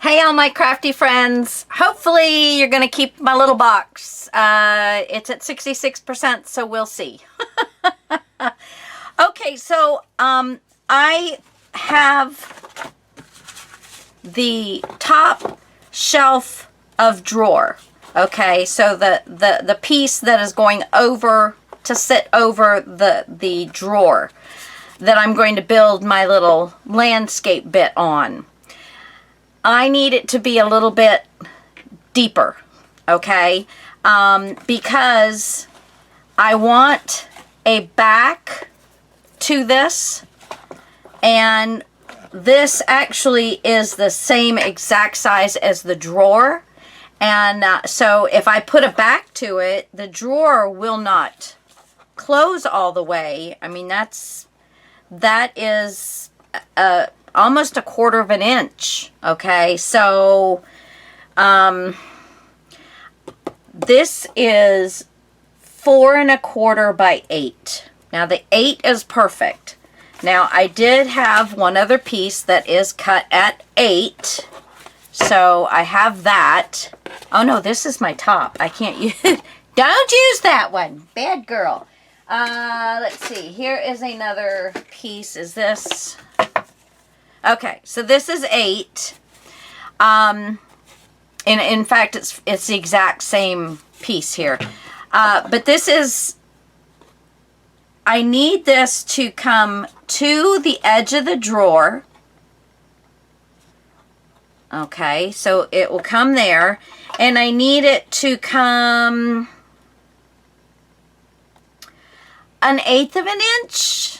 Hey, all my crafty friends. Hopefully you're going to keep my little box. It's at 66%, so we'll see. Okay, so I have the top shelf of drawer. Okay, so the piece that is going over to sit over the drawer that I'm going to build my little landscape bit on. I need it to be a little bit deeper, okay? Because I want a back to this, and this actually is the same exact size as the drawer. And so if I put a back to it, the drawer will not close all the way. I mean, that is almost 1/4 of an inch. Okay, so this is 4 1/4 by 8. Now the 8 is perfect. Now I did have one other piece that is cut at 8, so I have that. Oh no, this is my top. I can't use. Don't use that one, bad girl. Let's see. Here is another piece. Is this? Okay, so this is 8. In fact, it's the exact same piece here. But this is, I need this to come to the edge of the drawer. Okay, so it will come there. And I need it to come 1/8 of an inch.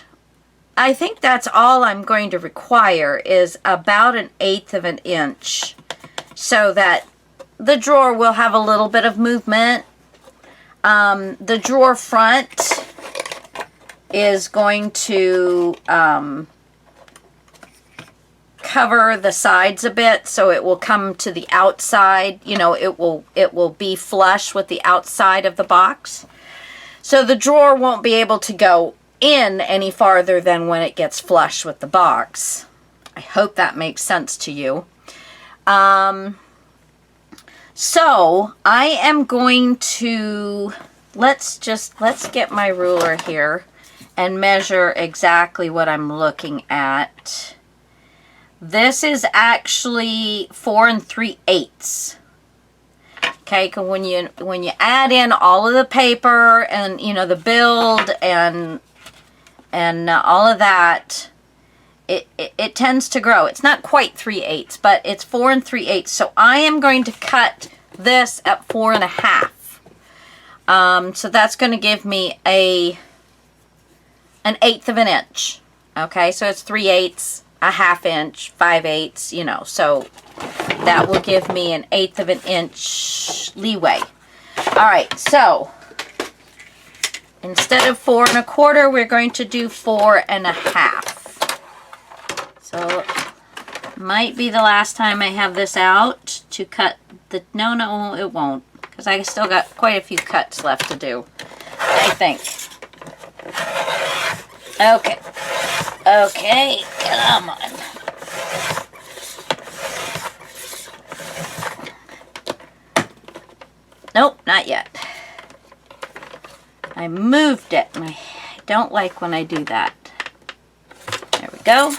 I think that's all I'm going to require, is about 1/8 of an inch, so that the drawer will have a little bit of movement. The drawer front is going to cover the sides a bit, so it will come to the outside. You know, it will be flush with the outside of the box, so the drawer won't be able to go in any farther than when it gets flush with the box. I hope that makes sense to you. So I am going to, let's get my ruler here and measure exactly what I'm looking at. This is actually 4 3/8. Okay, because when you add in all of the paper and, you know, the build and all of that, it tends to grow. It's not quite 3/8, but it's 4 3/8. So I am going to cut this at 4 1/2. So that's going to give me an 1/8 of an inch. Okay, so it's 3/8, 1/2 inch, 5/8, you know. So that will give me an 1/8 of an inch leeway. All right, so instead of 4 1/4, we're going to do 4 1/2. So might be the last time I have this out to cut the, no, it won't, because I still got quite a few cuts left to do, I think. Okay, come on. Nope, not yet. I moved it, and I don't like when I do that. There we go.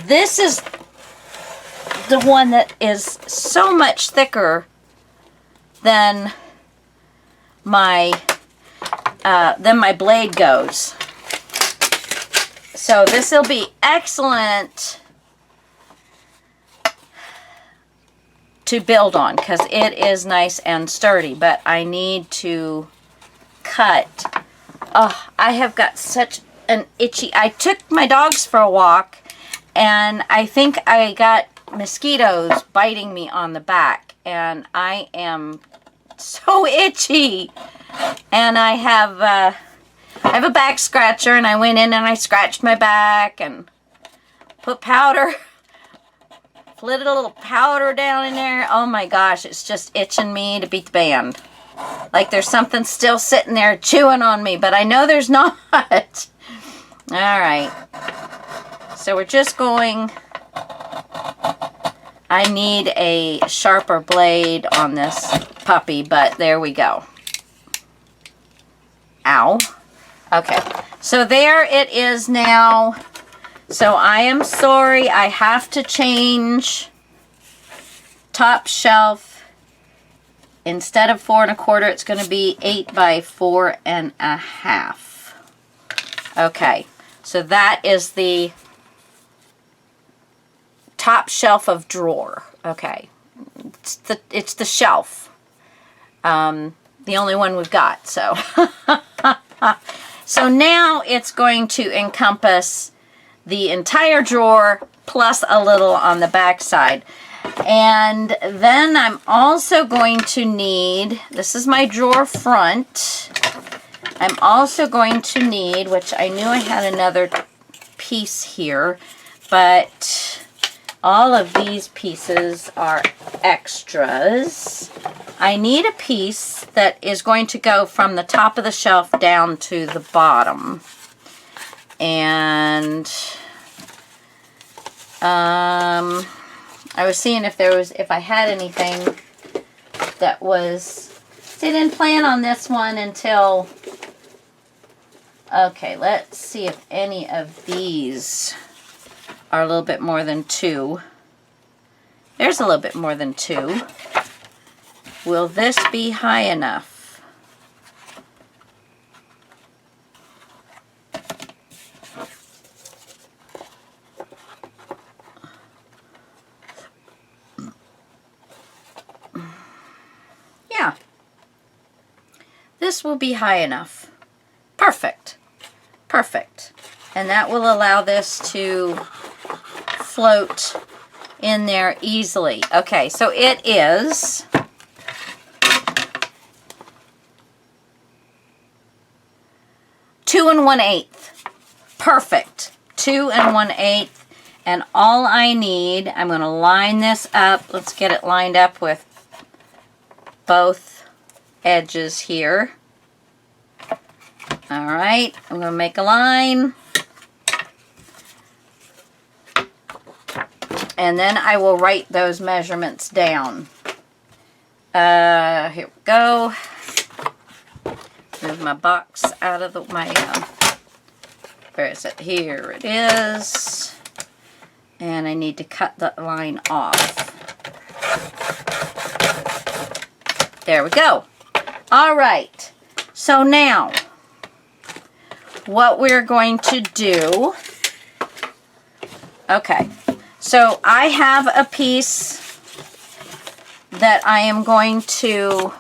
This is the one that is so much thicker than my blade goes. So this will be excellent to build on, because it is nice and sturdy, but I need to cut. Oh, I have got such an itchy, I took my dogs for a walk, and I think I got mosquitoes biting me on the back, and I am so itchy. And I have a back scratcher, and I went in and I scratched my back and put powder, flitted a little powder down in there. Oh my gosh, it's just itching me to beat the band. Like there's something still sitting there chewing on me, but I know there's not. All right. So we're just going I need a sharper blade on this puppy, but there we go. Ow. Okay, so there it is now. So I am sorry, I have to change top shelf. Instead of 4 1/4, it's going to be 8 by 4 1/2. Okay, so that is the top shelf of drawer. Okay, it's the shelf. The only one we've got. So, so now it's going to encompass the entire drawer plus a little on the back side. And then I'm also going to need, this is my drawer front. I'm also going to need, which I knew I had another piece here, but all of these pieces are extras. I need a piece that is going to go from the top of the shelf down to the bottom. And I was seeing if I had anything that was, didn't plan on this one until, okay, let's see if any of these are a little bit more than 2. There's a little bit more than 2. Will this be high enough? Yeah. This will be high enough. Perfect. Perfect. And that will allow this to float in there easily. Okay, so it is 2 1/8. Perfect. 2 1/8. And all I need, I'm going to line this up. Let's get it lined up with both edges here. All right, I'm going to make a line. And then I will write those measurements down. Here we go. Move my box out of where is it? Here it is. And I need to cut the line off. There we go. All right. So now, what we're going to do, okay. So I have a piece that I am going to,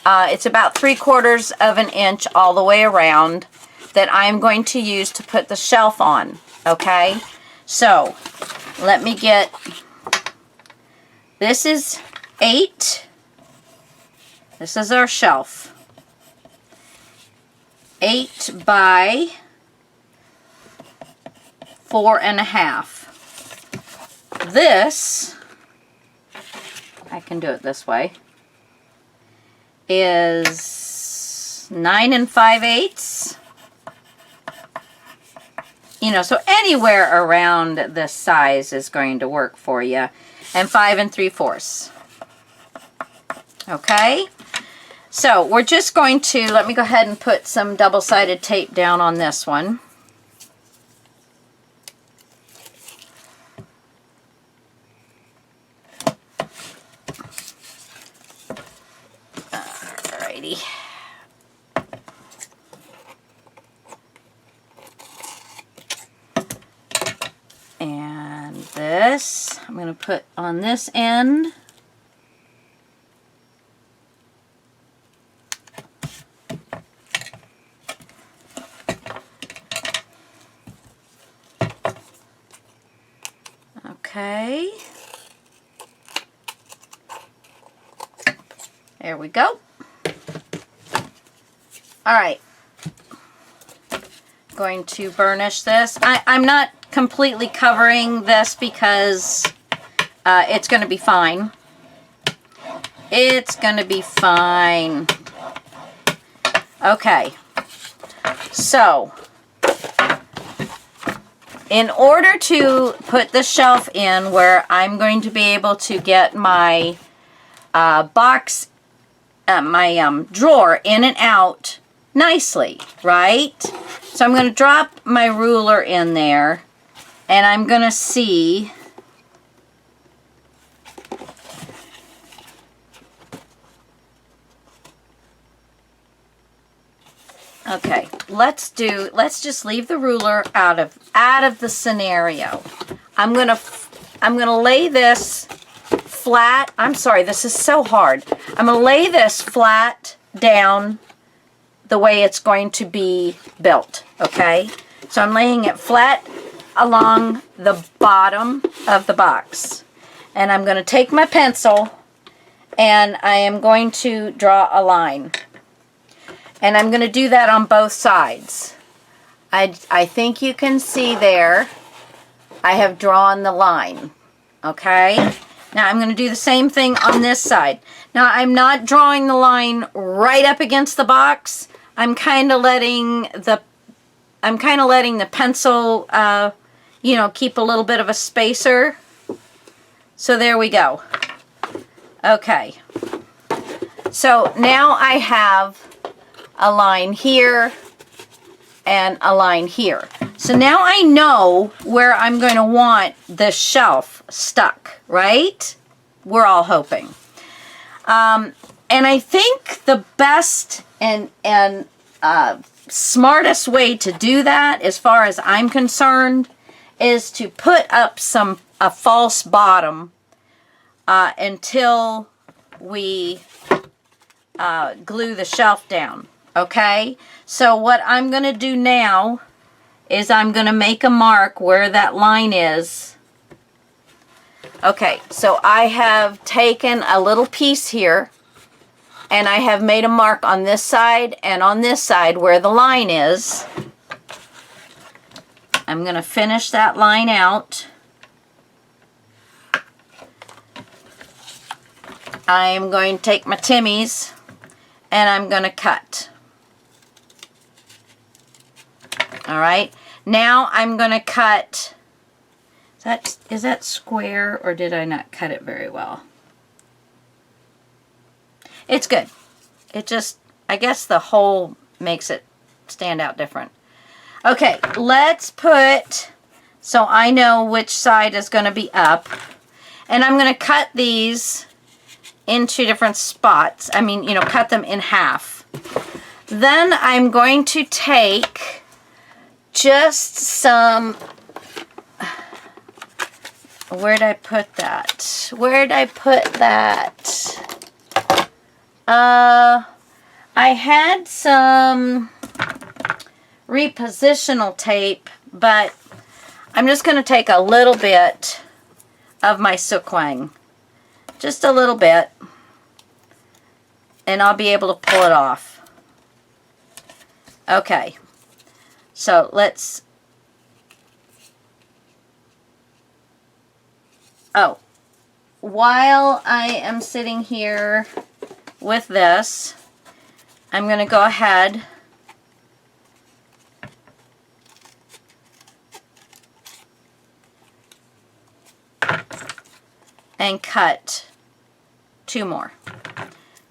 it's about 3/4 of an inch all the way around, that I am going to use to put the shelf on, okay? So let me get, this is 8, this is our shelf, 8 by 4 1/2. This, I can do it this way, is 9 5/8. You know, so anywhere around this size is going to work for you. And 5 3/4. Okay? So we're just going to, let me go ahead and put some double-sided tape down on this one. Alrighty. And this, I'm going to put on this end. Okay. There we go. All right. Going to burnish this. I'm not completely covering this because it's going to be fine. It's going to be fine. Okay. So, in order to put the shelf in where I'm going to be able to get my box, my drawer in and out nicely, right? So I'm going to drop my ruler in there, and I'm going to see okay, let's just leave the ruler out of the scenario. I'm going to lay this flat. I'm sorry, this is so hard. I'm going to lay this flat down the way it's going to be built, okay? So I'm laying it flat along the bottom of the box. And I'm going to take my pencil and I am going to draw a line. And I'm going to do that on both sides. I think you can see there I have drawn the line, okay? Now I'm going to do the same thing on this side. Now I'm not drawing the line right up against the box. I'm kind of letting the pencil, you know, keep a little bit of a spacer. So there we go. Okay. So now I have a line here and a line here. So now I know where I'm going to want the shelf stuck, right? We're all hoping. And I think the best and smartest way to do that, as far as I'm concerned, is to put up a false bottom until we glue the shelf down. Okay? So what I'm going to do now is I'm going to make a mark where that line is. Okay, so I have taken a little piece here and I have made a mark on this side and on this side where the line is. I'm going to finish that line out. I'm going to take my Timmy's and I'm going to cut. All right, now I'm going to cut. Is that square, or did I not cut it very well? It's good. It just, I guess the hole makes it stand out different. Okay, let's put, so I know which side is going to be up. And I'm going to cut these into different spots. I mean, you know, cut them in half. Then I'm going to take just some, where'd I put that? Where'd I put that? I had some repositional tape, but I'm just going to take a little bit of my sequin. Just a little bit. And I'll be able to pull it off. Okay. So let's, oh, while I am sitting here with this, I'm going to go ahead and cut 2 more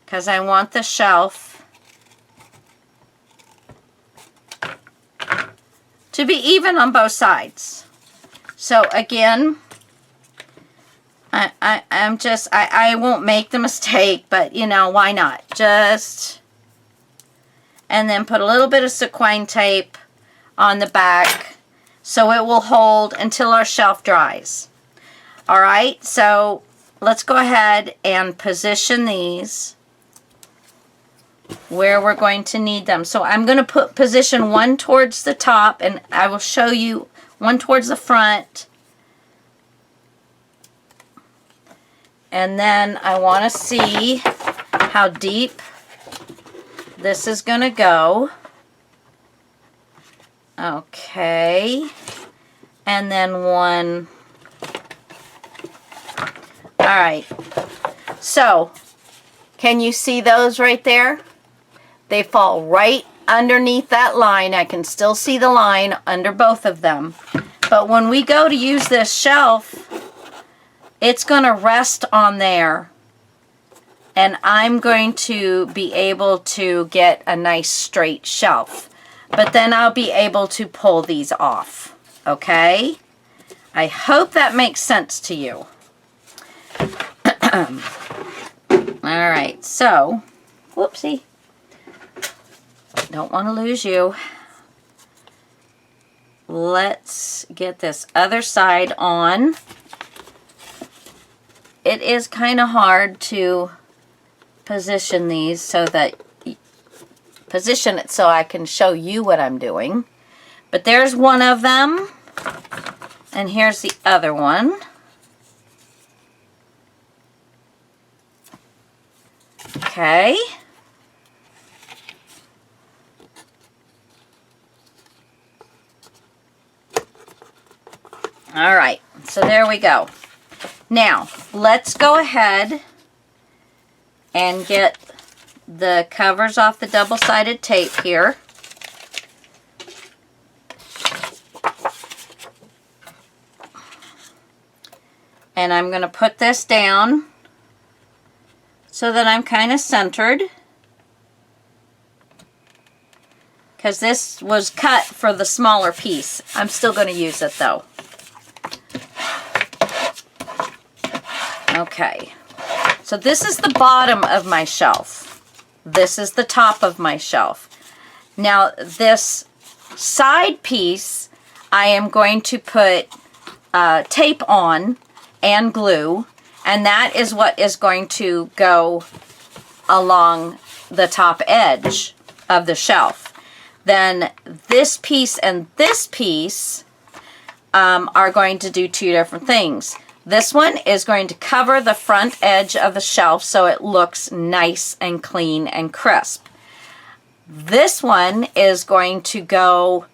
because I want the shelf to be even on both sides. So again, I won't make the mistake, but you know, why not? Just, and then put a little bit of sequin tape on the back so it will hold until our shelf dries. All right, so let's go ahead and position these where we're going to need them. So I'm going to position one towards the top, and I will show you one towards the front. And then I want to see how deep this is going to go. Okay. And then one. All right. So, can you see those right there? They fall right underneath that line. I can still see the line under both of them. But when we go to use this shelf, it's going to rest on there. And I'm going to be able to get a nice straight shelf. But then I'll be able to pull these off. Okay? I hope that makes sense to you. Alright, so, whoopsie. Don't want to lose you. Let's get this other side on. It is kind of hard to position these so that position it so I can show you what I'm doing. But there's one of them, and here's the other one. Okay. All right, so there we go. Now, let's go ahead and get the covers off the double-sided tape here. And I'm going to put this down so that I'm kind of centered, because this was cut for the smaller piece. I'm still going to use it though. Okay, so this is the bottom of my shelf. This is the top of my shelf. Now this side piece I am going to put tape on and glue, and that is what is going to go along the top edge of the shelf. Then this piece and this piece are going to do two different things. This one is going to cover the front edge of the shelf so it looks nice and clean and crisp. This one is going to go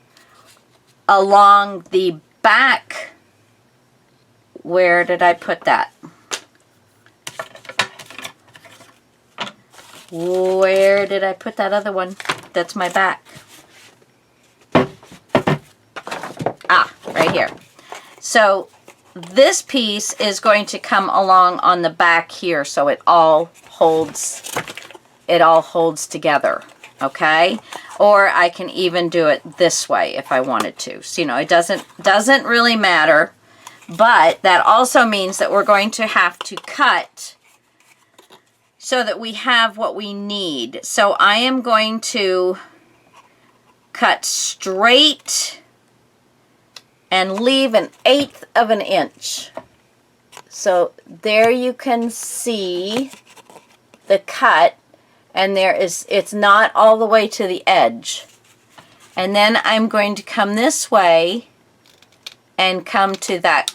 along the back. Where did I put that? Where did I put that other one? That's my back. Ah, right here. So this piece is going to come along on the back here, so it all holds together, okay? Or I can even do it this way if I wanted to. So, you know, it doesn't really matter, but that also means that we're going to have to cut so that we have what we need. So I am going to cut straight and leave 1/8 of an inch. So there you can see the cut, and it's not all the way to the edge. And then I'm going to come this way and come to that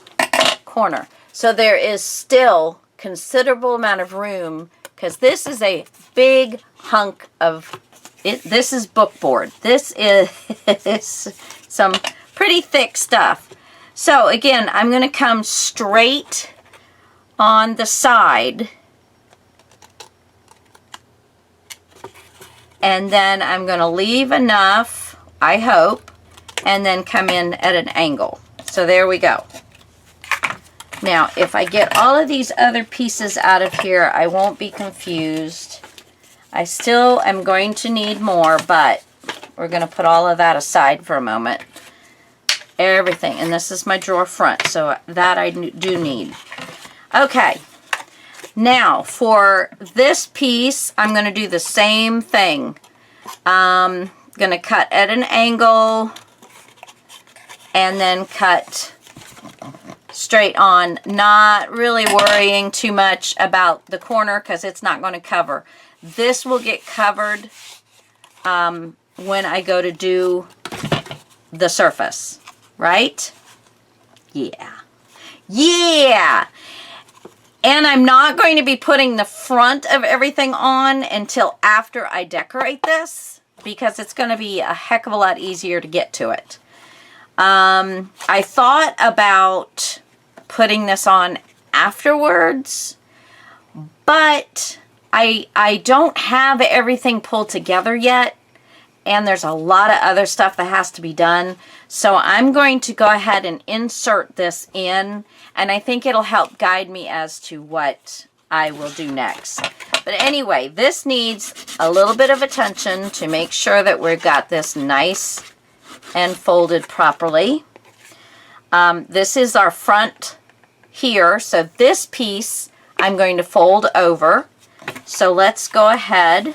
corner. So there is still considerable amount of room, because this is a big hunk of it. This is bookboard. This is some pretty thick stuff. So again, I'm going to come straight on the side, and then I'm going to leave enough, I hope, and then come in at an angle. So there we go. Now, if I get all of these other pieces out of here, I won't be confused. I still am going to need more, but we're going to put all of that aside for a moment. Everything. And this is my drawer front, so that I do need. Okay. Now, for this piece, I'm going to do the same thing. I'm going to cut at an angle and then cut straight on, not really worrying too much about the corner because it's not going to cover. This will get covered when I go to do the surface, right? Yeah. Yeah! And I'm not going to be putting the front of everything on until after I decorate this, because it's going to be a heck of a lot easier to get to it. I thought about putting this on afterwards, but I don't have everything pulled together yet, and there's a lot of other stuff that has to be done. So I'm going to go ahead and insert this in, and I think it'll help guide me as to what I will do next. But anyway, this needs a little bit of attention to make sure that we've got this nice and folded properly. This is our front here, so this piece I'm going to fold over. So let's go ahead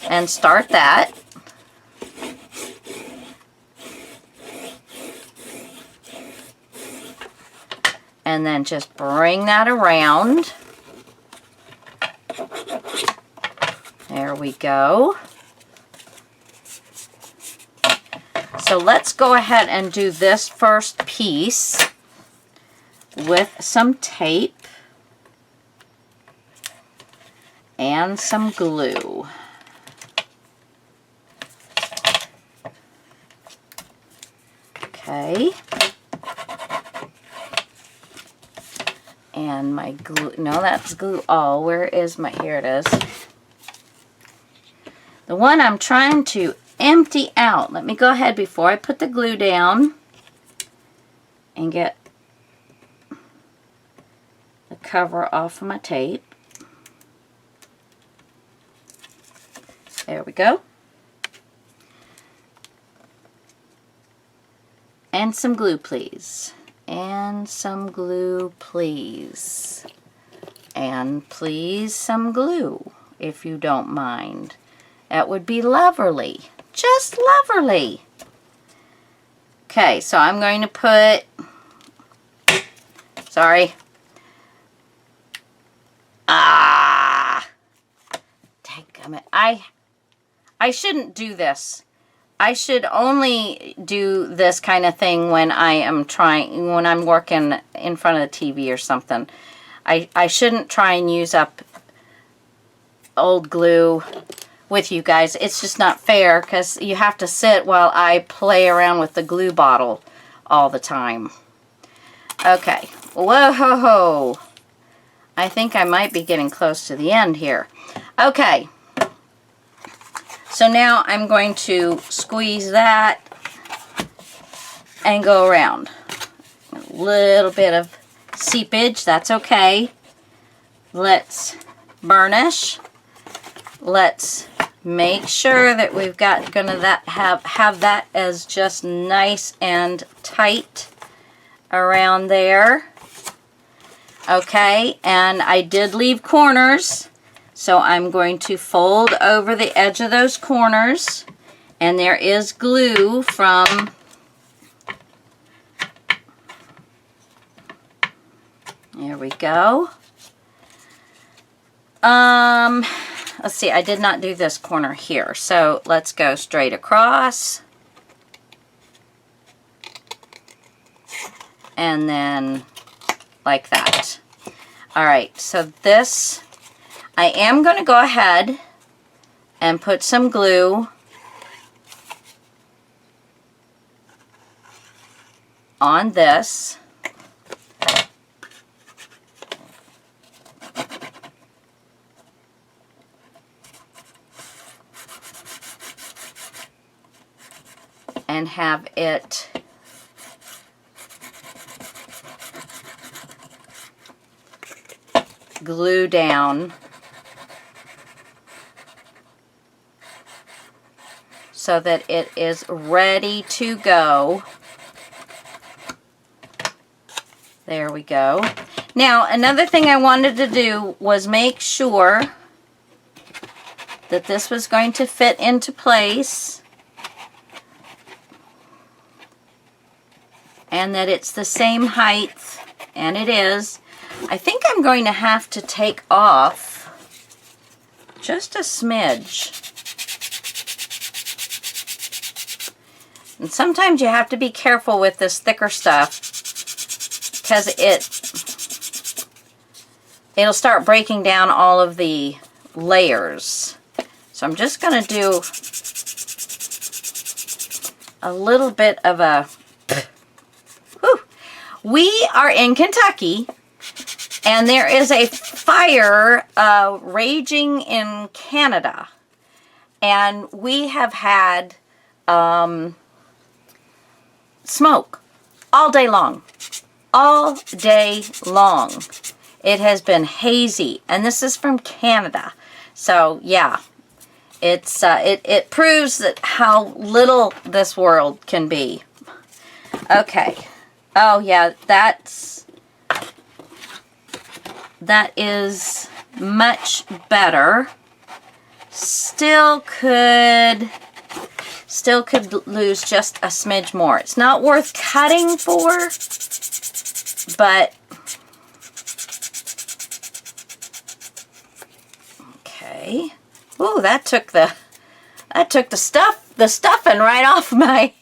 and start that. And then just bring that around. There we go. So let's go ahead and do this first piece with some tape and some glue. Okay. And my glue, no, that's glue all. Where is my, here it is. The one I'm trying to empty out. Let me go ahead before I put the glue down and get the cover off of my tape. There we go. And some glue, please. And some glue, please. And please some glue, if you don't mind. That would be lovely. Just lovely. Okay, so I'm going to put, sorry. Dadgummit. I shouldn't do this. I should only do this kind of thing when I'm working in front of the TV or something. I shouldn't try and use up old glue with you guys. It's just not fair because you have to sit while I play around with the glue bottle all the time. Okay. Whoa. I think I might be getting close to the end here. Okay. So now I'm going to squeeze that and go around. A little bit of seepage, that's okay. Let's burnish. Let's make sure that we've got have that as just nice and tight around there. Okay, and I did leave corners. So I'm going to fold over the edge of those corners, and there is glue from, there we go. Let's see, I did not do this corner here, so let's go straight across. And then like that. All right, so this, I am going to go ahead and put some glue on this. And have it glue down so that it is ready to go. There we go. Now, another thing I wanted to do was make sure that this was going to fit into place and that it's the same height, and it is. I think I'm going to have to take off just a smidge. And sometimes you have to be careful with this thicker stuff because it'll start breaking down all of the layers. So I'm just going to do a little bit of a... Whew. We are in Kentucky, and there is a fire raging in Canada. And we have had smoke all day long. All day long. It has been hazy, and this is from Canada. So yeah, it proves that how little this world can be. Okay. Oh yeah, that is much better. Still could lose just a smidge more. It's not worth cutting for, but okay. Ooh, that took the stuffing right off my.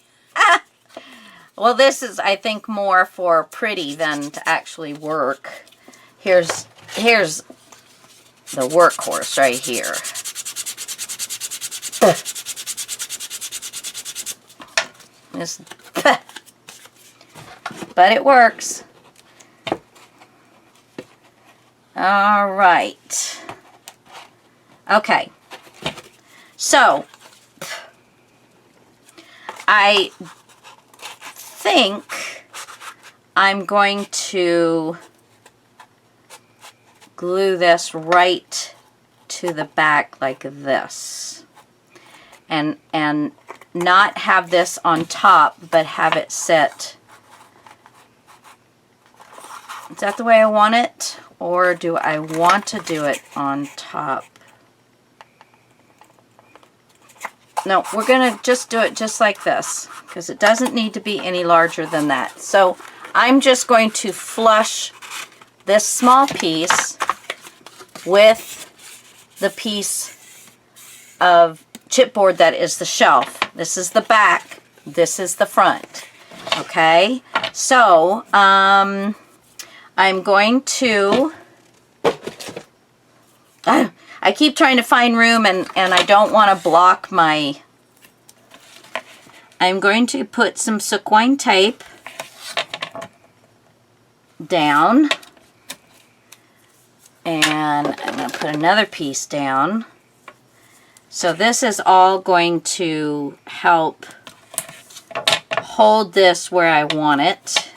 Well, this is, I think, more for pretty than to actually work. Here's the workhorse right here. But it works. All right. Okay. So, I think I'm going to glue this right to the back like this. And not have this on top, but have it set. Is that the way I want it? Or do I want to do it on top? No, we're going to just do it just like this, because it doesn't need to be any larger than that. So I'm just going to flush this small piece with the piece of chipboard that is the shelf. This is the back. This is the front. Okay? So, I'm going to... I keep trying to find room and I don't want to block my... I'm going to put some sequin tape down. And I'm going to put another piece down. So this is all going to help hold this where I want it.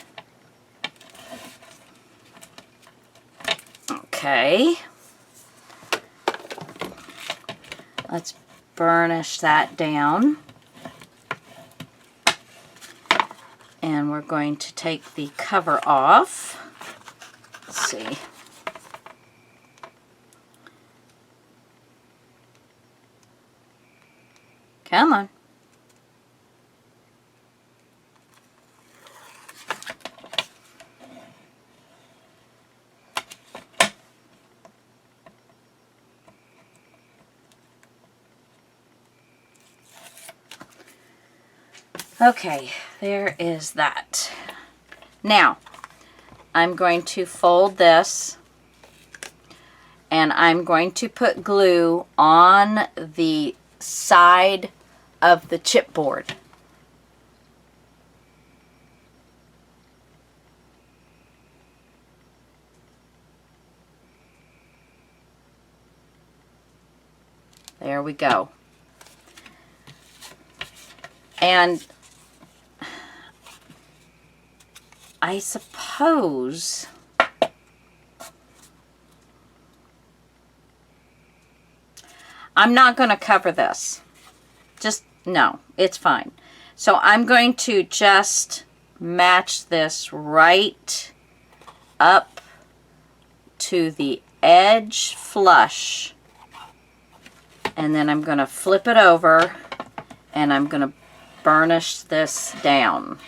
Okay. Let's burnish that down. And we're going to take the cover off. Let's see. Come on. Okay, there is that. Now, I'm going to fold this and I'm going to put glue on the side of the chipboard. There we go. And I suppose I'm not going to cover this. Just, no, it's fine. So I'm going to just match this right up to the edge flush. And then I'm going to flip it over and I'm going to burnish this down.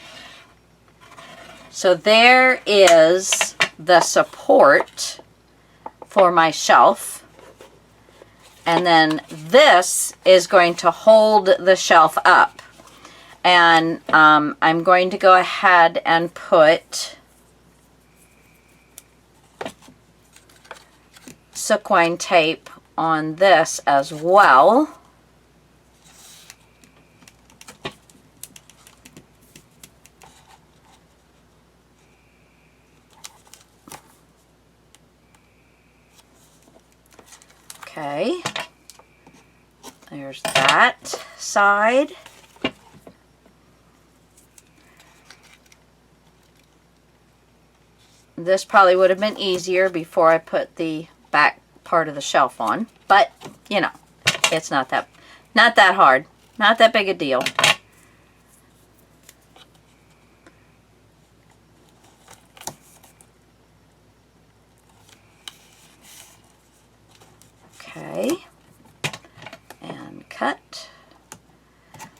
So there is the support for my shelf. And then this is going to hold the shelf up. And I'm going to go ahead and put sequin tape on this as well. Okay, there's that side. This probably would have been easier before I put the back part of the shelf on, but you know, it's not that hard, not that big a deal. Okay, and cut.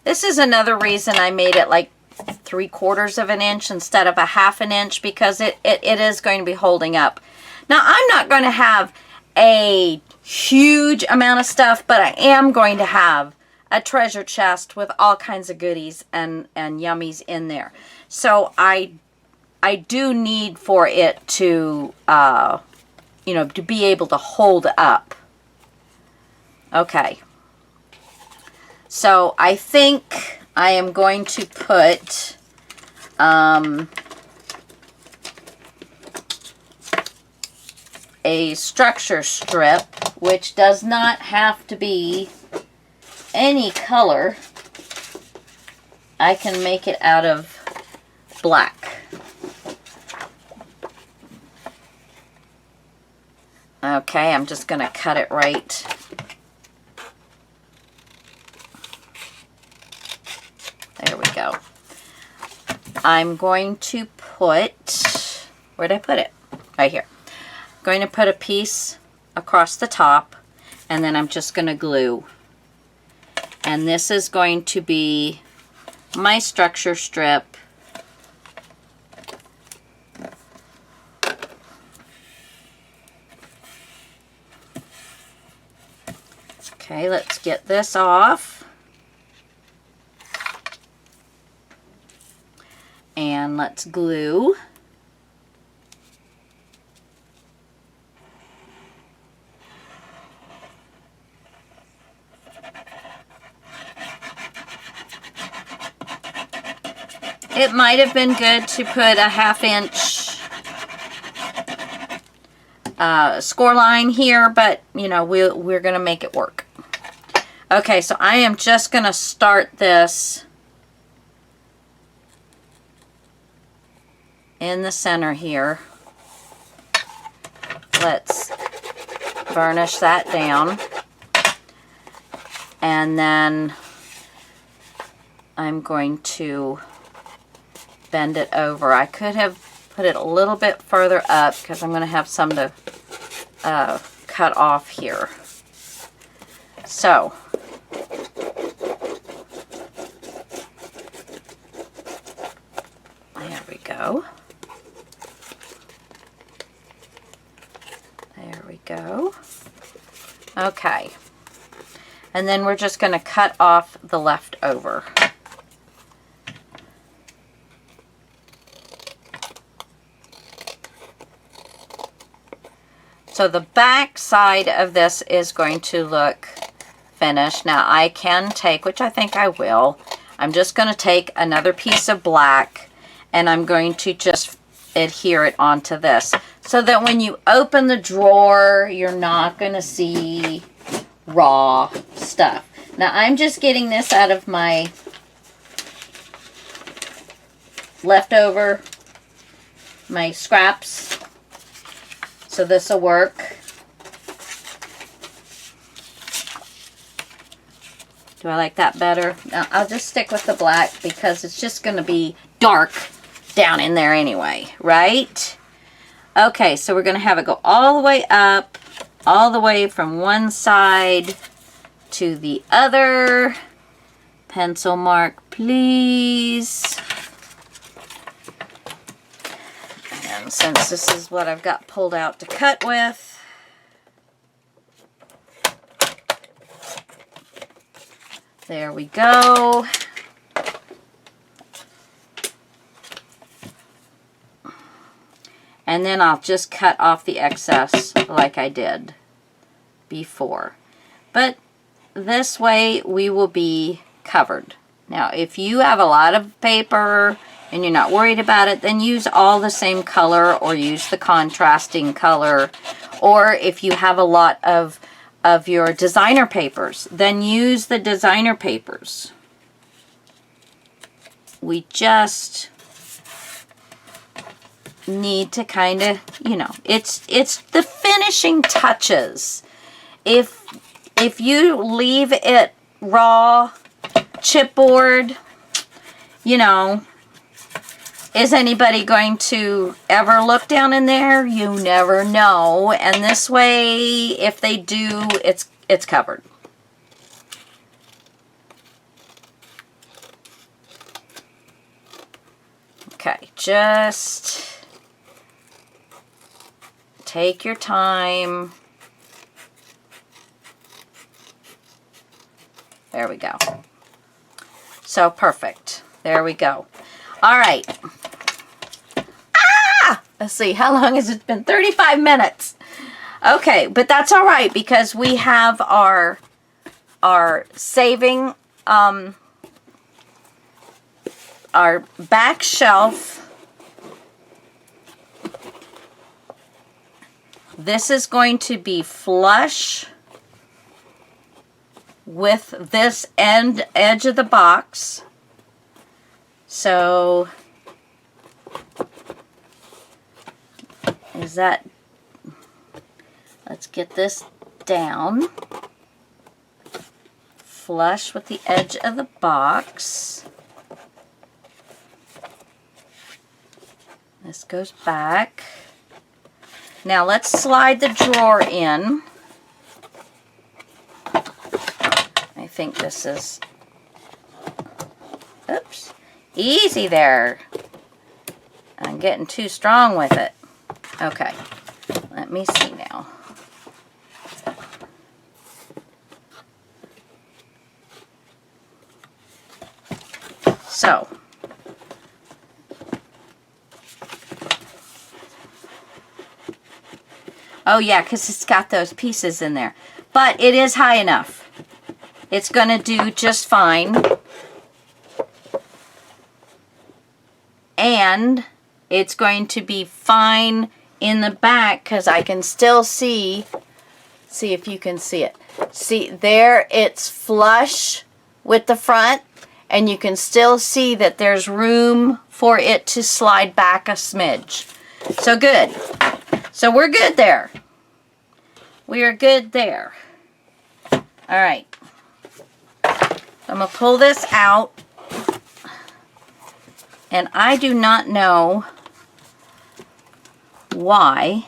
This is another reason I made it like 3/4 of an inch instead of a 1/2 an inch, because it is going to be holding up. Now, I'm not going to have a huge amount of stuff, but I am going to have a treasure chest with all kinds of goodies and yummies in there. So I do need for it to, you know, to be able to hold up. Okay. So I think I am going to put a structure strip, which does not have to be any color. I can make it out of black. Okay, I'm just going to cut it right. There we go. I'm going to put, where'd I put it? Right here. I'm going to put a piece across the top, and then I'm just going to glue. And this is going to be my structure strip. Okay, let's get this off. And let's glue. It might have been good to put a 1/2 inch score line here, but you know, we're gonna make it work. Okay, so I am just gonna start this in the center here. Let's burnish that down, and then I'm going to bend it over. I could have put it a little bit further up because I'm going to have some to cut off here. So there we go. There we go. Okay. And then we're just going to cut off the leftover. So the back side of this is going to look finished. Now I can take, which I think I will, I'm just going to take another piece of black and I'm going to just adhere it onto this so that when you open the drawer, you're not going to see raw stuff. Now I'm just getting this out of my leftover, my scraps. So this will work. Do I like that better? No, I'll just stick with the black because it's just going to be dark down in there anyway, right? Okay, so we're going to have it go all the way up, all the way from one side to the other. Pencil mark, please. And since this is what I've got pulled out to cut with, there we go. And then I'll just cut off the excess like I did before. But this way we will be covered. Now, if you have a lot of paper and you're not worried about it, then use all the same color or use the contrasting color. Or if you have a lot of your designer papers, then use the designer papers. We just need to kind of, you know, it's the finishing touches. If you leave it raw, chipboard, you know, is anybody going to ever look down in there? You never know. And this way, if they do, it's covered. Okay, just take your time. There we go. So perfect. There we go. All right. Ah! Let's see. How long has it been? 35 minutes. Okay, but that's all right because we have our saving, our back shelf. This is going to be flush with this edge of the box. So is that, let's get this down, flush with the edge of the box. This goes back. Now let's slide the drawer in. I think this is, oops, easy there. I'm getting too strong with it. Okay, let me see now. So, oh yeah, because it's got those pieces in there. But it is high enough. It's going to do just fine. And it's going to be fine in the back because I can still see if you can see it. See, there it's flush with the front. And you can still see that there's room for it to slide back a smidge. So good. So we're good there. We are good there. All right. I'm going to pull this out. And I do not know why.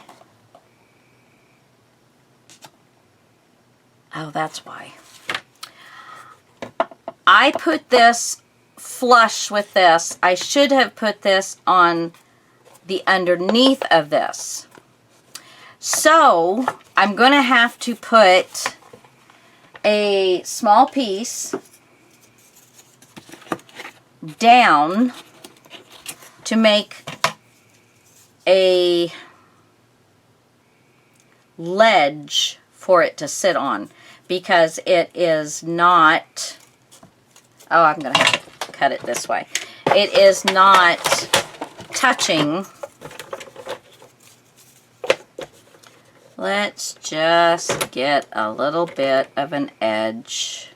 Oh, that's why. I put this flush with this. I should have put this on the underneath of this. So I'm going to have to put a small piece down to make a ledge for it to sit on because it is not, oh, I'm going to have to cut it this way. It is not touching. Let's just get a little bit of an edge.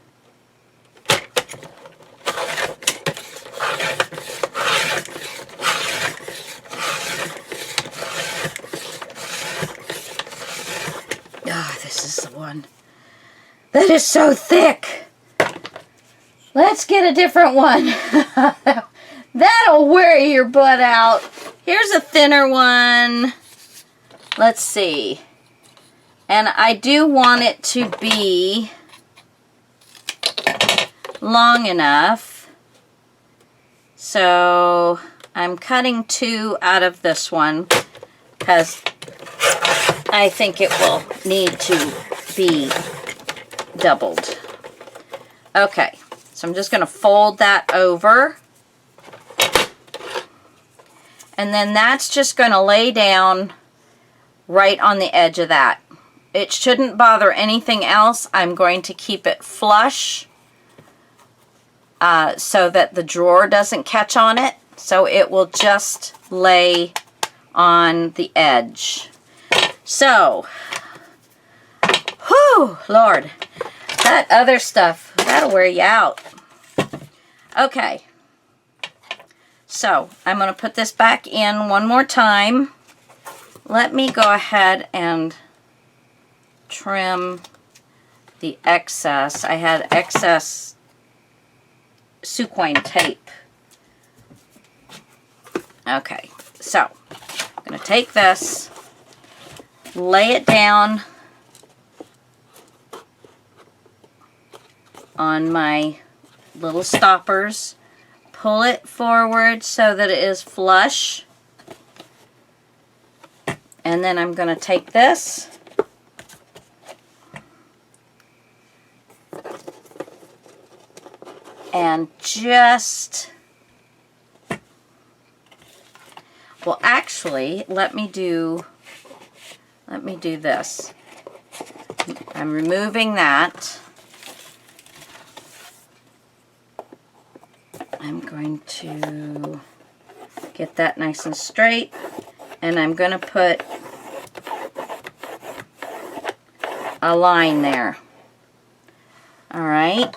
Ah, this is the one that is so thick. Let's get a different one. That'll wear your butt out. Here's a thinner one. Let's see. And I do want it to be long enough. So I'm cutting 2 out of this one because I think it will need to be doubled. Okay, so I'm just going to fold that over. And then that's just going to lay down right on the edge of that. It shouldn't bother anything else. I'm going to keep it flush so that the drawer doesn't catch on it. So it will just lay on the edge. So, whew, Lord, that other stuff, that'll wear you out. Okay, So I'm going to put this back in one more time. Let me go ahead and trim the excess. I had excess sequin tape. Okay, so I'm going to take this, lay it down on my little stoppers, pull it forward so that it is flush, and then I'm going to take this and just, well, actually, let me do this. I'm removing that. I'm going to get that nice and straight, and I'm going to put a line there. All right.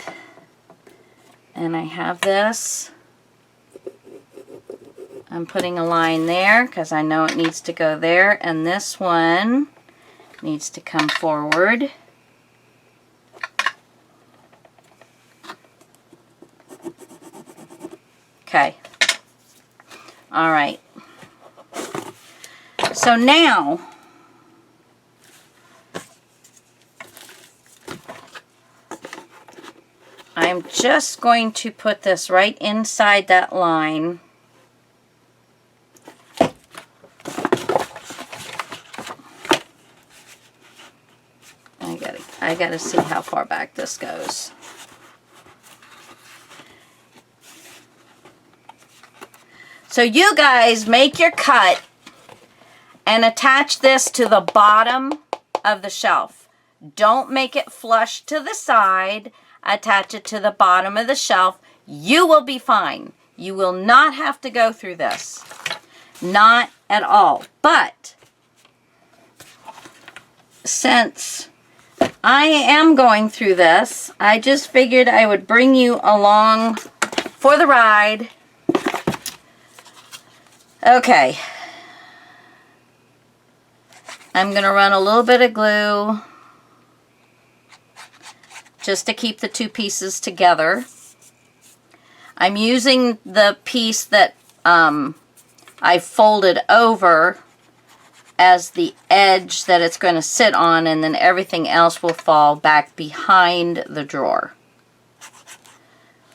And I have this. I'm putting a line there because I know it needs to go there, and this one needs to come forward. Okay. All right. So now I'm just going to put this right inside that line. I gotta see how far back this goes. So you guys make your cut and attach this to the bottom of the shelf. Don't make it flush to the side. Attach it to the bottom of the shelf. You will be fine. You will not have to go through this. Not at all. But since I am going through this, I just figured I would bring you along for the ride. Okay. I'm going to run a little bit of glue just to keep the two pieces together. I'm using the piece that I folded over as the edge that it's going to sit on, and then everything else will fall back behind the drawer.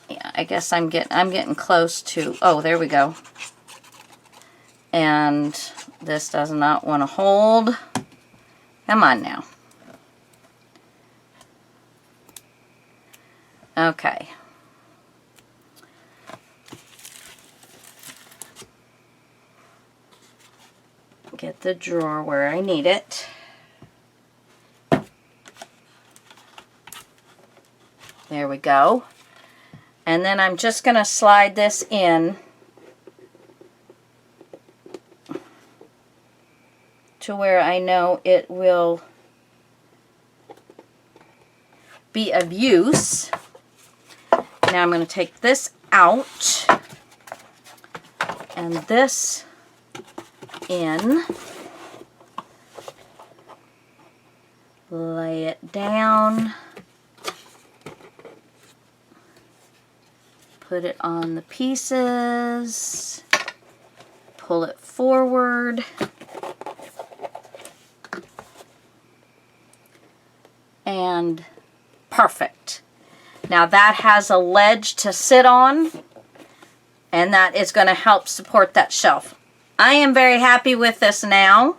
Yeah, I guess I'm getting close to, oh, there we go. And this does not want to hold. Come on now. Okay. Get the drawer where I need it. There we go. And then I'm just going to slide this in to where I know it will be of use. Now I'm going to take this out and this in, lay it down, put it on the pieces, pull it forward, and perfect. Now that has a ledge to sit on, and that is going to help support that shelf. I am very happy with this now.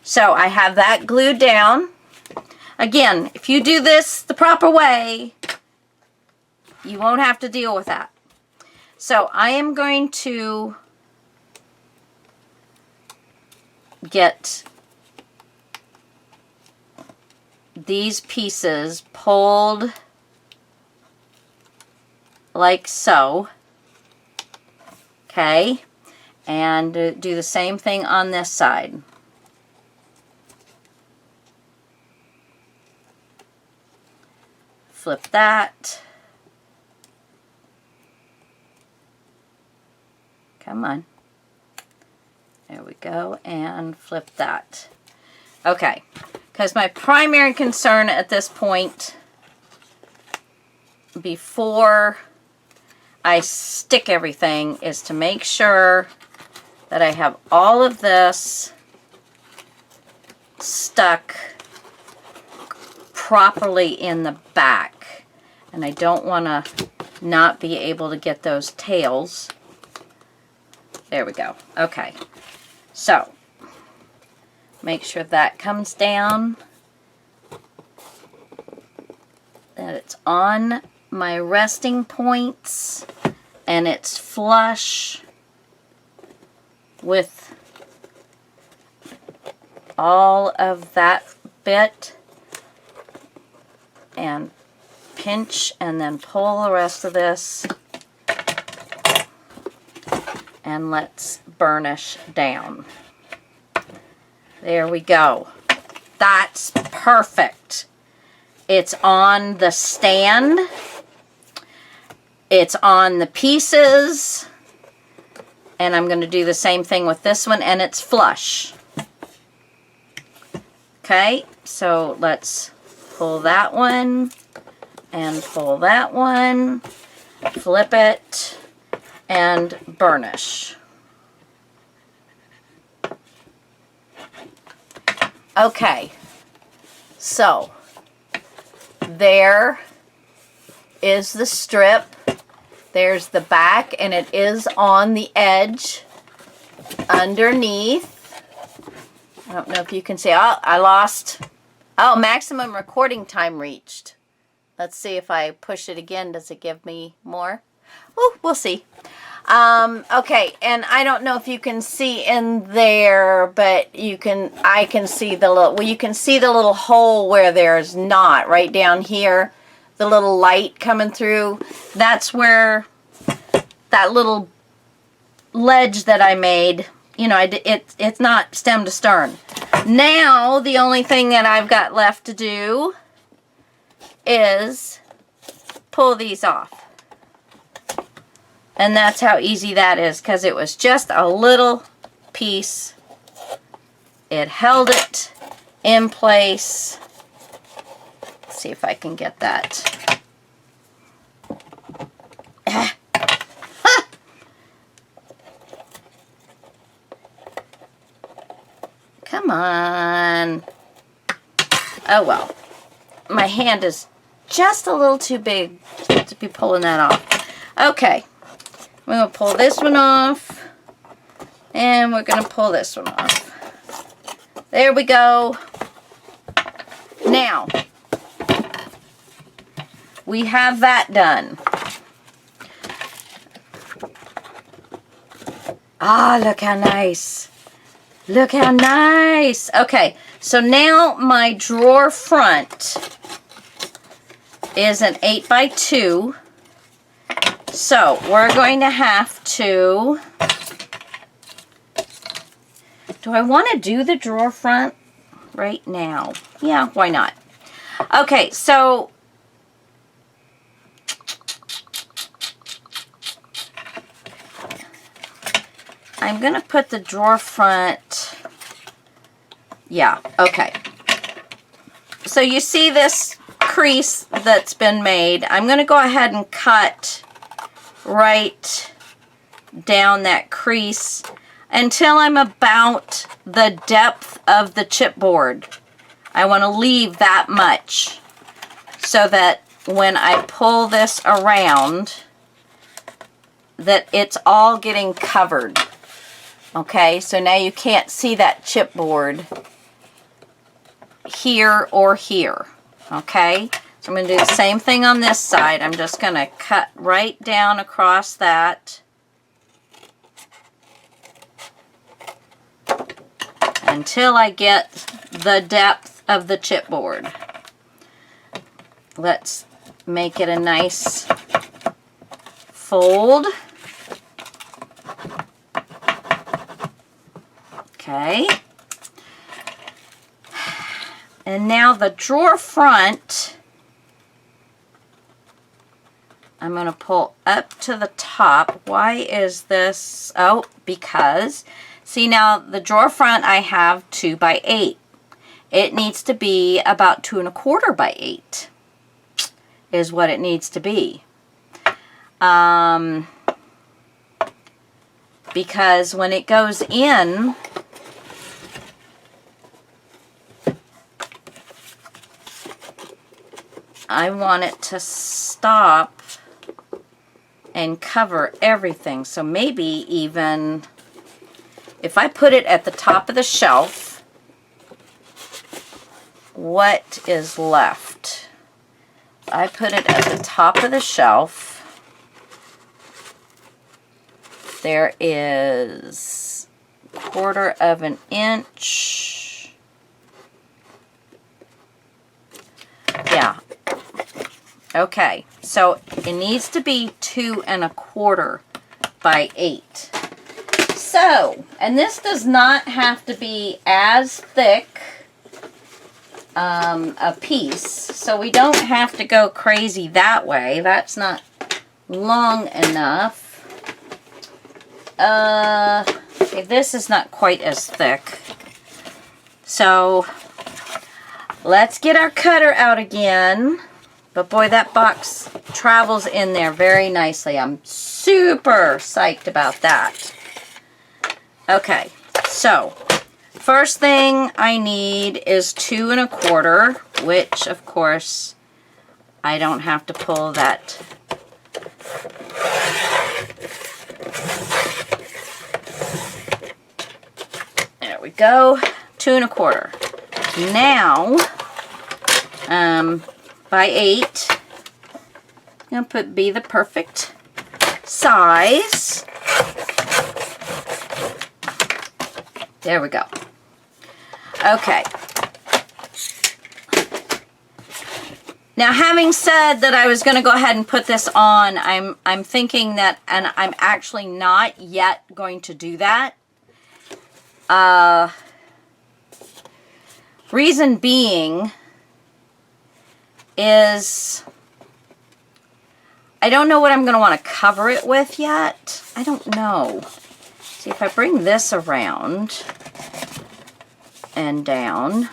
So I have that glued down. Again, if you do this the proper way, you won't have to deal with that. So I am going to get these pieces pulled like so. Okay. And do the same thing on this side. Flip that. Come on. There we go, and flip that. Okay, because my primary concern at this point, before I stick everything, is to make sure that I have all of this stuck properly in the back. And I don't want to not be able to get those tails. There we go. Okay. So, make sure that comes down. That it's on my resting points. And it's flush with all of that bit. And pinch and then pull the rest of this. And let's burnish down. There we go. That's perfect. It's on the stand. It's on the pieces. And I'm going to do the same thing with this one, and it's flush. Okay, so let's pull that one and pull that one, flip it, and burnish. Okay, so there is the strip. There's the back, and it is on the edge underneath. I don't know if you can see. Oh, I lost. Oh, maximum recording time reached. Let's see if I push it again. Does it give me more? Oh, we'll see. Okay, and I don't know if you can see in there, but I can see the little, well, you can see the little hole where there's not, right down here, the little light coming through. That's where that little ledge that I made, you know, it's not stem to stern. Now, the only thing that I've got left to do is pull these off. And that's how easy that is, because it was just a little piece. It held it in place. Let's see if I can get that. Come on. Oh well. My hand is just a little too big to be pulling that off. Okay. We're going to pull this one off. And we're going to pull this one off. There we go. Now, we have that done. Ah, look how nice. Look how nice. Okay, so now my drawer front is an 8x2. So, we're going to have to... Do I want to do the drawer front right now? Yeah, why not? Okay, so... I'm going to put the drawer front... Yeah, okay. So you see this crease that's been made. I'm going to go ahead and cut right down that crease until I'm about the depth of the chipboard. I want to leave that much so that when I pull this around, that it's all getting covered. Okay, so now you can't see that chipboard here or here. Okay, so I'm going to do the same thing on this side. I'm just going to cut right down across that. Until I get the depth of the chipboard. Let's make it a nice fold. Okay. And now the drawer front, I'm going to pull up to the top. Why is this? Oh, because, see now the drawer front I have 2 by 8. It needs to be about 2 1/4 by 8 is what it needs to be. Because when it goes in, I want it to stop and cover everything. So maybe even if I put it at the top of the shelf, what is left? I put it at the top of the shelf. There is 1/4 of an inch. Yeah. Okay, so it needs to be 2 1/4 by 8. So, and this does not have to be as thick a piece, so we don't have to go crazy that way. That's not long enough. Okay, this is not quite as thick. So, let's get our cutter out again. But boy, that box travels in there very nicely. I'm super psyched about that. Okay, so first thing I need is 2 1/4, which of course I don't have to pull that. There we go, 2 1/4. Now, by 8, I'm going to be the perfect size. There we go. Okay. Now, having said that I was going to go ahead and put this on, I'm thinking that, and I'm actually not yet going to do that. Reason being is I don't know what I'm going to want to cover it with yet. I don't know. See, if I bring this around and down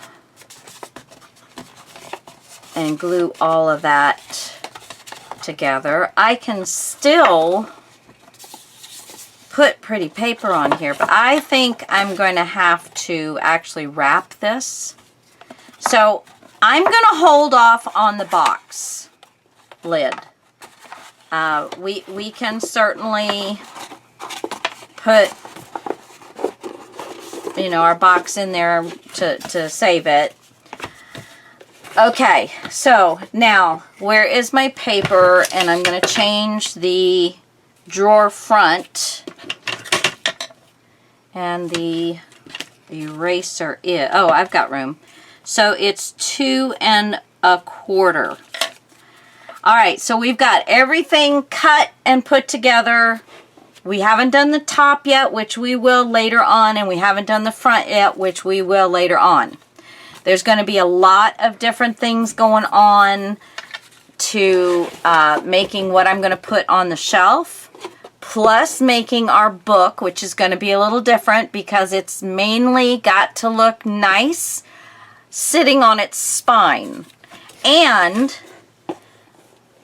and glue all of that together, I can still put pretty paper on here, but I think I'm going to have to actually wrap this. So I'm going to hold off on the box lid. We can certainly put, you know, our box in there to save it. Okay, so now where is my paper? And I'm going to change the drawer front, and the eraser is, oh, I've got room. So it's 2 1/4. All right, so we've got everything cut and put together. We haven't done the top yet, which we will later on, and we haven't done the front yet, which we will later on. There's going to be a lot of different things going on to making what I'm going to put on the shelf, plus making our book, which is going to be a little different because it's mainly got to look nice sitting on its spine. And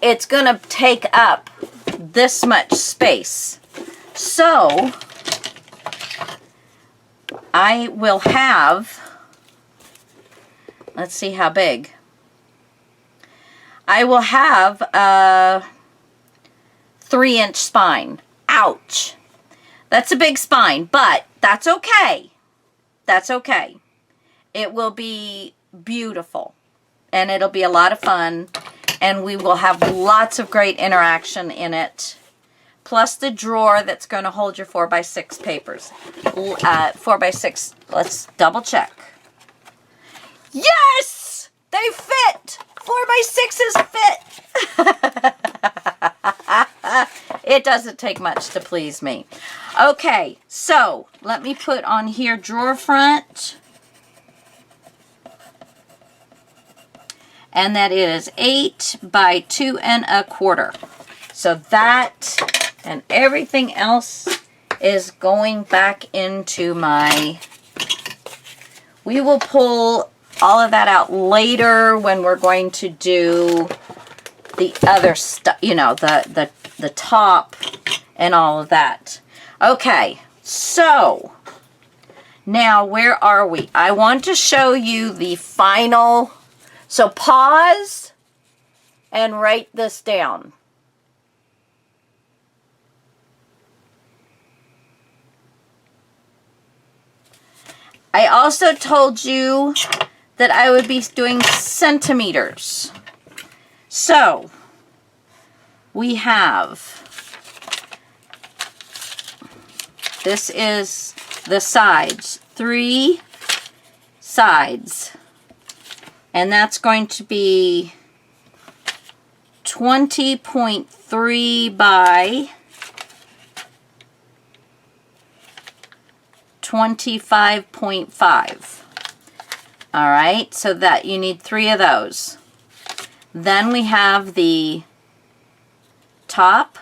it's going to take up this much space. So I will have, let's see how big. I will have a 3-inch spine. Ouch. That's a big spine, but that's okay. That's okay. It will be beautiful, and it'll be a lot of fun, and we will have lots of great interaction in it. Plus the drawer that's going to hold your 4x6 papers. 4x6, let's double check. Yes! They fit! 4x6s fit! It doesn't take much to please me. Okay, so let me put on here drawer front. And that is 8 by 2 1/4. So that and everything else is going back into my... We will pull all of that out later when we're going to do the other stuff, you know, the top and all of that. Okay, so now where are we? I want to show you the final, so pause and write this down. I also told you that I would be doing centimeters. So, we have, this is the sides, 3 sides. And that's going to be 20.3 by 25.5. All right, so that you need 3 of those. Then we have the top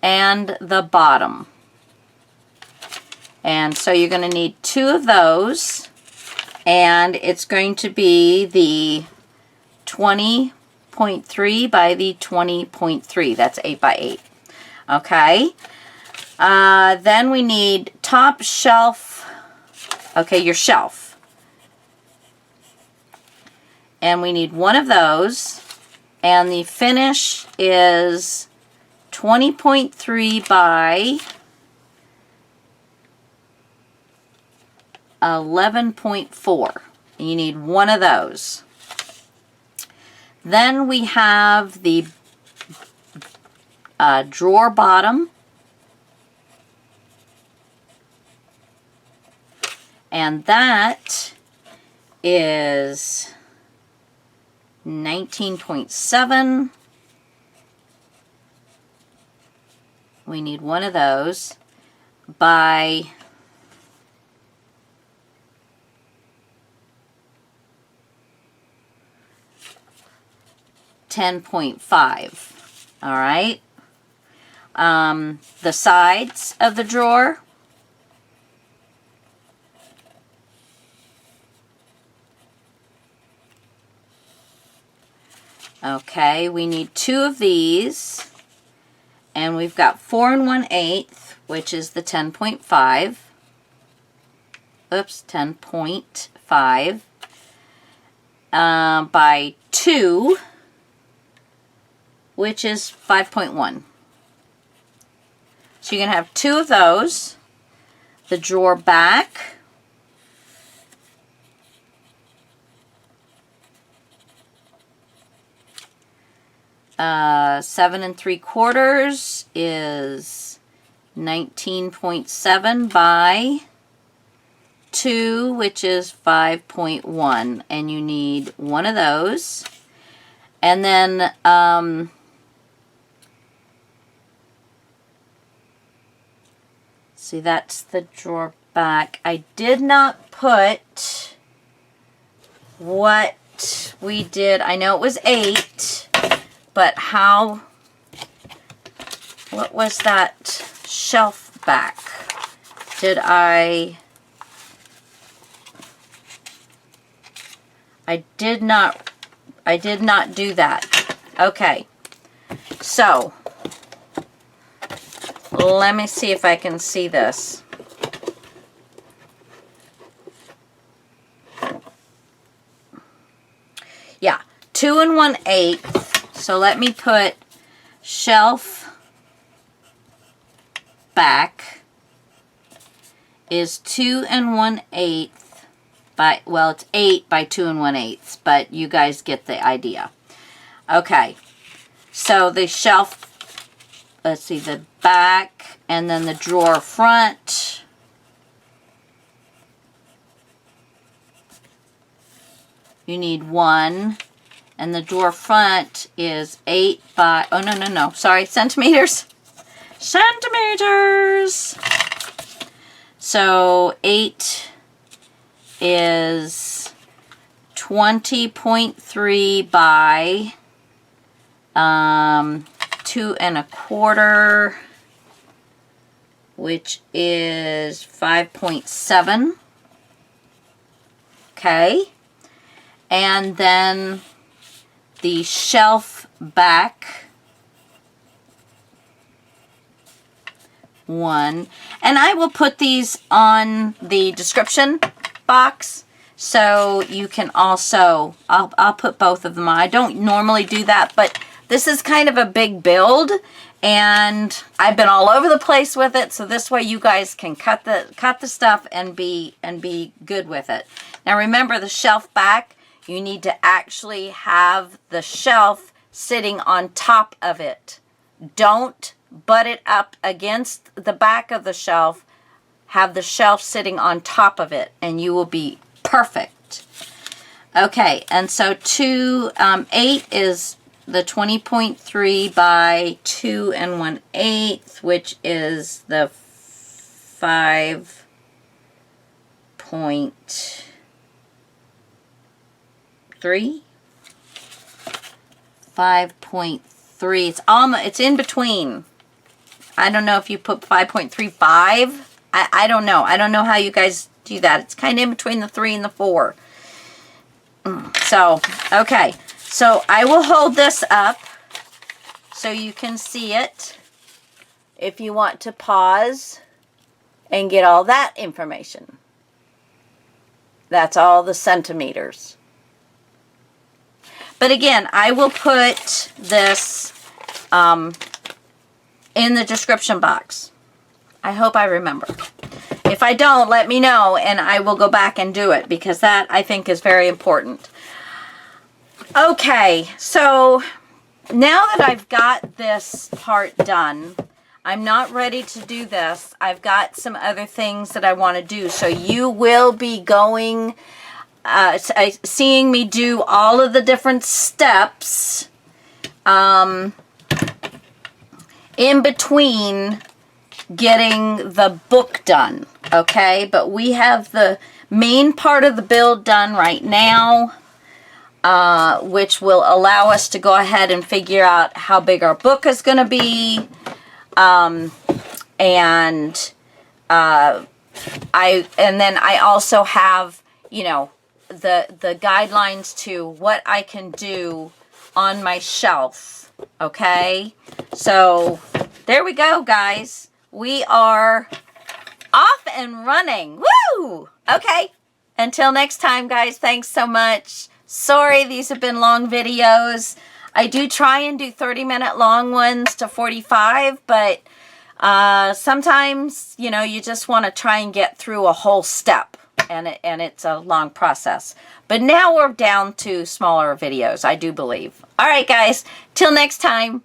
and the bottom. And so you're going to need 2 of those, and it's going to be the 20.3 by the 20.3. That's 8 by 8. Okay. Then we need top shelf. Okay, your shelf. And we need 1 of those. And the finish is 20.3 by 11.4. You need 1 of those. Then we have the drawer bottom. And that is 19.7. We need 1 of those by 10.5. All right. The sides of the drawer. Okay, we need 2 of these, and we've got 4 1/8, which is the 10.5. Oops, 10.5 by 2, which is 5.1. So you're going to have 2 of those. The drawer back. Uh, 7 3/4 is 19.7 by 2, which is 5.1, and you need 1 of those. And then see, that's the drawer back. I did not put what we did. I know it was 8. But what was that shelf back? I did not do that. Okay. So, let me see if I can see this. Yeah, 2 1/8. So let me put shelf back is 2 1/8 by, well, it's 8 by 2 1/8, but you guys get the idea. Okay, so the shelf, let's see, the back and then the drawer front. You need 1. And the drawer front is 8 by, oh, no, sorry, centimeters. Centimeters! So 8 is 20.3 by 2 2 1/4, which is 5.7. Okay. And then the shelf back one. And I will put these on the description box. So you can also, I'll put both of them on. I don't normally do that, but this is kind of a big build, and I've been all over the place with it. So this way you guys can cut the stuff and be good with it. Now remember, the shelf back, you need to actually have the shelf sitting on top of it. Don't butt it up against the back of the shelf. Have the shelf sitting on top of it, and you will be perfect. Okay, and so 8 is the 20.3 by 2 1/8, which is the 5.3. 5.3. It's in between. I don't know if you put 5.35. I don't know. I don't know how you guys do that. It's kind of in between the 3 and the 4. So, okay. So I will hold this up so you can see it if you want to pause and get all that information. That's all the centimeters. But again, I will put this in the description box. I hope I remember. If I don't, let me know and I will go back and do it, because that, I think, is very important. Okay, so now that I've got this part done, I'm not ready to do this. I've got some other things that I want to do. So you will be going, seeing me do all of the different steps in between getting the book done. Okay, but we have the main part of the build done right now, which will allow us to go ahead and figure out how big our book is going to be. And then I also have, you know, the guidelines to what I can do on my shelf. Okay, so there we go, guys. We are off and running. Woo! Okay, until next time, guys, thanks so much. Sorry, these have been long videos. I do try and do 30-minute long ones to 45, but sometimes, you know, you just want to try and get through a whole step, and it's a long process. But now we're down to smaller videos, I do believe. All right, guys, till next time.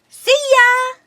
See ya!